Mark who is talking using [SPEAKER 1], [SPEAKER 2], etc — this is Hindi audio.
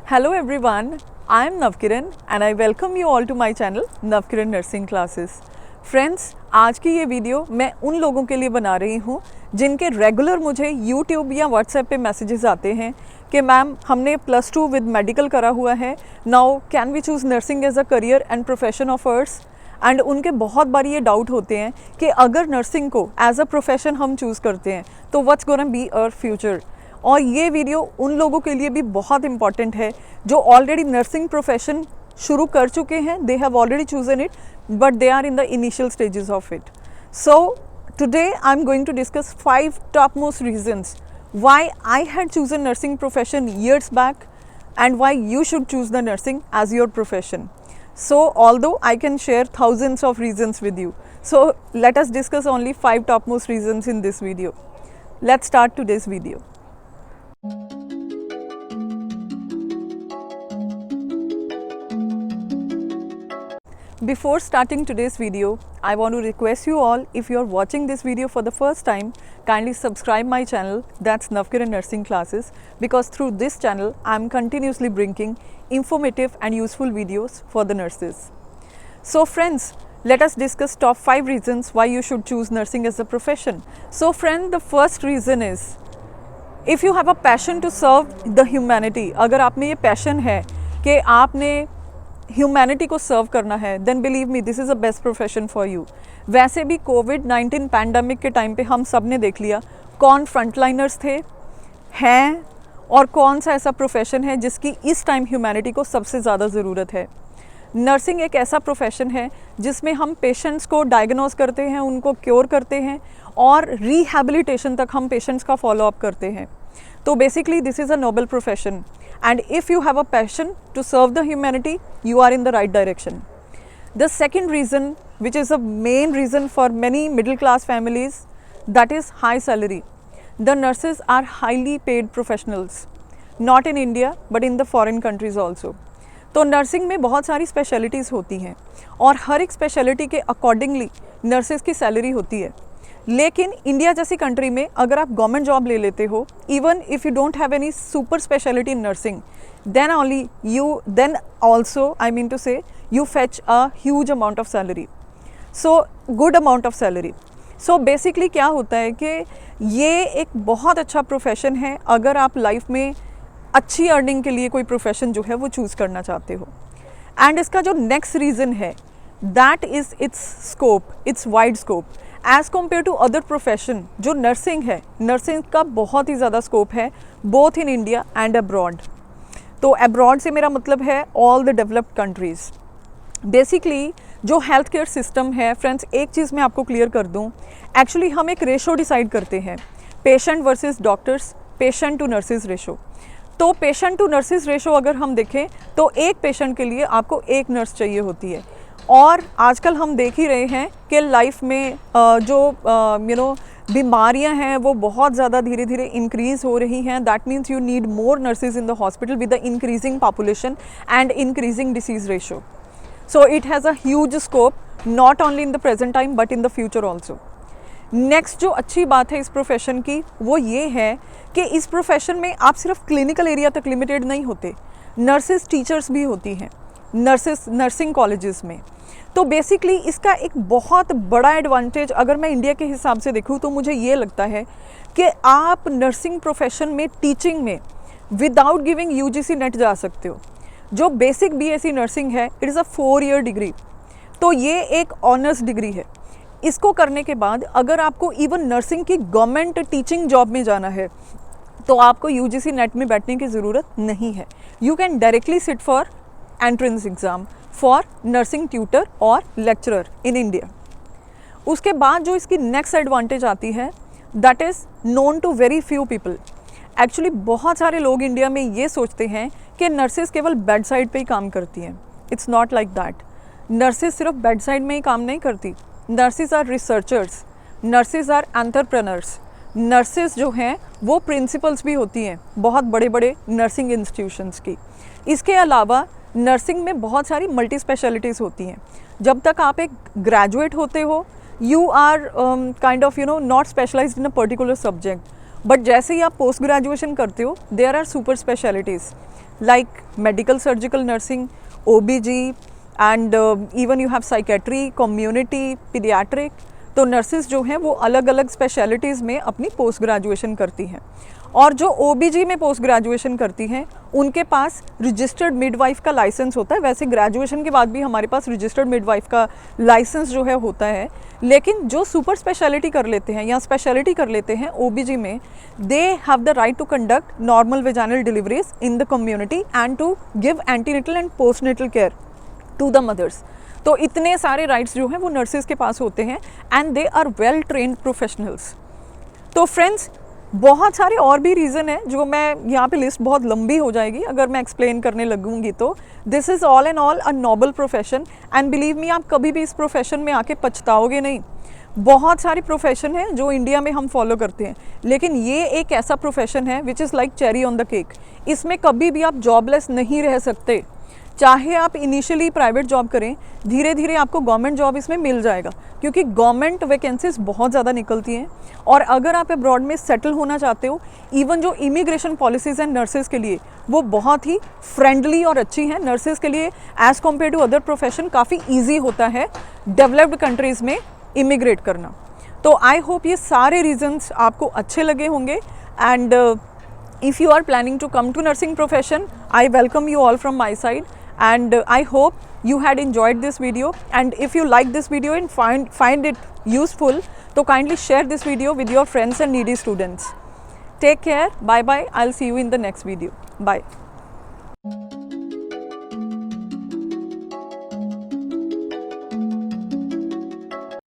[SPEAKER 1] Hello everyone, I am Navkiran and I welcome you all to my channel Navkiran Nursing Classes. Friends, आज की ये वीडियो मैं उन लोगों के लिए बना रही हूँ जिनके रेगुलर मुझे YouTube या WhatsApp पे मैसेजेस आते हैं कि मैम हमने +2 विद मेडिकल करा हुआ है, now can we choose nursing as a career and profession of ours. And उनके बहुत बार ये डाउट होते हैं कि अगर नर्सिंग को एज अ प्रोफेशन हम चूज़ करते हैं तो what's gonna be our future. और ये वीडियो उन लोगों के लिए भी बहुत इंपॉर्टेंट है जो ऑलरेडी नर्सिंग प्रोफेशन शुरू कर चुके हैं, they have already chosen it but they are in the initial stages of it. So today I am going to discuss 5 top most reasons why I had chosen nursing profession years back and why you should choose the nursing as your profession. So although I can share thousands of reasons with you, so let us discuss only 5 topmost reasons in this video. Let's start today's video. Before starting today's video, I want to request you all, if you are watching this video for the first time, kindly subscribe my channel, that's Navkiran Nursing Classes, because through this channel I am continuously bringing informative and useful videos for the nurses. So friends, let us discuss top 5 reasons why you should choose nursing as a profession. So friend, the first reason is if you have a passion to serve the humanity, अगर आप में ये passion है कि आपने ह्यूमैनिटी को सर्व करना है, then believe me this is a best profession for you. वैसे भी कोविड-19 पैंडमिक के टाइम पे हम सब ने देख लिया कौन फ्रंटलाइनर्स थे, हैं, और कौन सा ऐसा प्रोफेशन है जिसकी इस टाइम ह्यूमैनिटी को सबसे ज़्यादा ज़रूरत है। नर्सिंग एक ऐसा प्रोफेशन है जिसमें हम पेशेंट्स को डायग्नोज करते हैं, उनको क्योर करते हैं और रिहैबिलिटेशन तक हम पेशेंट्स का फॉलो अप करते हैं। तो basically this is a noble profession and if you have a passion to serve the humanity, you are in the right direction. The second reason, which is a main reason for many middle class families, that is high salary. The nurses are highly paid professionals, not in India but in the foreign countries also. तो नर्सिंग में बहुत सारी स्पेशलिटीज़ होती हैं और हर एक स्पेशलिटी के अकॉर्डिंगली नर्सेज की सैलरी होती है। लेकिन इंडिया जैसी कंट्री में अगर आप गवर्नमेंट जॉब ले लेते हो, even if you don't have any super speciality in nursing, then also I mean to say you fetch a huge amount of salary, so good amount of salary. So basically क्या होता है कि ये एक बहुत अच्छा प्रोफेशन है अगर आप लाइफ में अच्छी अर्निंग के लिए कोई प्रोफेशन जो है वो चूज़ करना चाहते हो। एंड इसका जो नेक्स्ट रीज़न है that is its scope, its wide scope as compare to other profession. जो नर्सिंग है, नर्सिंग का बहुत ही ज़्यादा स्कोप है both in India and abroad. तो अब्रॉड से मेरा मतलब है all the developed countries. Basically जो हेल्थ केयर सिस्टम है फ्रेंड्स, एक चीज़ मैं आपको क्लियर कर दूं, एक्चुअली हम एक रेशो डिसाइड करते हैं, patient versus doctors, patient to nurses ratio. तो पेशेंट टू नर्सिस रेशो अगर हम देखें तो एक पेशेंट के लिए आपको एक नर्स चाहिए होती है। और आजकल हम देख ही रहे हैं कि लाइफ में जो बीमारियां हैं वो बहुत ज़्यादा धीरे धीरे इंक्रीज़ हो रही हैं। That means you need more nurses in the hospital with the increasing population and increasing disease ratio. So it has a huge scope not only in the present time but in the future also. Next जो अच्छी बात है इस प्रोफेशन की वो ये है कि इस प्रोफेशन में आप सिर्फ क्लिनिकल एरिया तक लिमिटेड नहीं होते, नर्सेज टीचर्स भी होती हैं नर्सिंग कॉलेजेस में। तो बेसिकली इसका एक बहुत बड़ा एडवांटेज अगर मैं इंडिया के हिसाब से देखूँ तो मुझे ये लगता है कि आप नर्सिंग प्रोफेशन में टीचिंग में विदाउट गिविंग यूजीसी नेट जा सकते हो। जो बेसिक बीएससी नर्सिंग है it is a 4 year degree, तो ये एक ऑनर्स डिग्री है। इसको करने के बाद अगर आपको इवन नर्सिंग की गवर्नमेंट टीचिंग जॉब में जाना है तो आपको यूजीसी नेट में बैठने की ज़रूरत नहीं है। You can directly sit for entrance exam for nursing tutor और लेक्चरर इन इंडिया। उसके बाद जो इसकी नेक्स्ट एडवांटेज आती है that is known to very few people. Actually बहुत सारे लोग इंडिया में ये सोचते हैं कि नर्सेज केवल बेड साइड पे ही काम करती हैं। It's not like that. Nurses सिर्फ बेड साइड में ही काम नहीं करती, nurses are researchers, nurses are entrepreneurs, nurses जो हैं वो प्रिंसिपल्स भी होती हैं बहुत बड़े बड़े नर्सिंग इंस्टीट्यूशंस की। इसके अलावा नर्सिंग में बहुत सारी मल्टी स्पेशलिटीज़ होती हैं। जब तक आप एक ग्रेजुएट होते हो you are kind of not specialised in a particular subject, but जैसे ही आप पोस्ट ग्रेजुएशन करते हो there are super specialities. like medical surgical nursing, OBG, and even you have psychiatry, community, pediatric. तो नर्सेज जो हैं वो अलग अलग स्पेशलिटीज़ में अपनी पोस्ट ग्रेजुएशन करती हैं, और जो OBG में पोस्ट ग्रेजुएशन करती हैं उनके पास रजिस्टर्ड मिडवाइफ का लाइसेंस होता है। वैसे ग्रेजुएशन के बाद भी हमारे पास रजिस्टर्ड मिडवाइफ का लाइसेंस जो है होता है, लेकिन जो सुपर स्पेशलिटी कर लेते हैं या स्पेशलिटी कर लेते हैं OBG में, they have the right to conduct normal vaginal deliveries in the community and to give antenatal and postnatal care to the mothers. तो इतने सारे राइट्स जो हैं वो नर्सेज के पास होते हैं, and they are well trained professionals. तो फ्रेंड्स, बहुत सारे और भी रीज़न है जो मैं यहाँ पे लिस्ट बहुत लंबी हो जाएगी अगर मैं एक्सप्लेन करने लगूंगी। तो this is all and all a noble profession, and believe me, आप कभी भी इस प्रोफेशन में आके पछताओगे नहीं। बहुत सारे प्रोफेशन हैं जो इंडिया में हम फॉलो करते हैं, लेकिन ये एक ऐसा प्रोफेशन है which is like cherry on the cake. इसमें कभी भी आप जॉबलेस नहीं रह सकते। चाहे आप इनिशियली प्राइवेट जॉब करें, धीरे धीरे आपको गवर्नमेंट जॉब इसमें मिल जाएगा, क्योंकि गवर्नमेंट वैकेंसीज बहुत ज़्यादा निकलती हैं। और अगर आप अब्रॉड में सेटल होना चाहते हो, इवन जो इमिग्रेशन पॉलिसीज़ हैं नर्सेज़ के लिए वो बहुत ही फ्रेंडली और अच्छी हैं। नर्सेज़ के लिए as compare to other profession काफ़ी ईजी होता है डेवलप्ड कंट्रीज़ में इमिग्रेट करना। तो आई होप ये सारे रीजन्स आपको अच्छे लगे होंगे, and if you are planning to come to nursing profession, I welcome you all from my side, and I hope you had enjoyed this video, and if you like this video and find it useful, so kindly share this video with your friends and needy students. Take care, bye bye, I'll see you in the next video. Bye.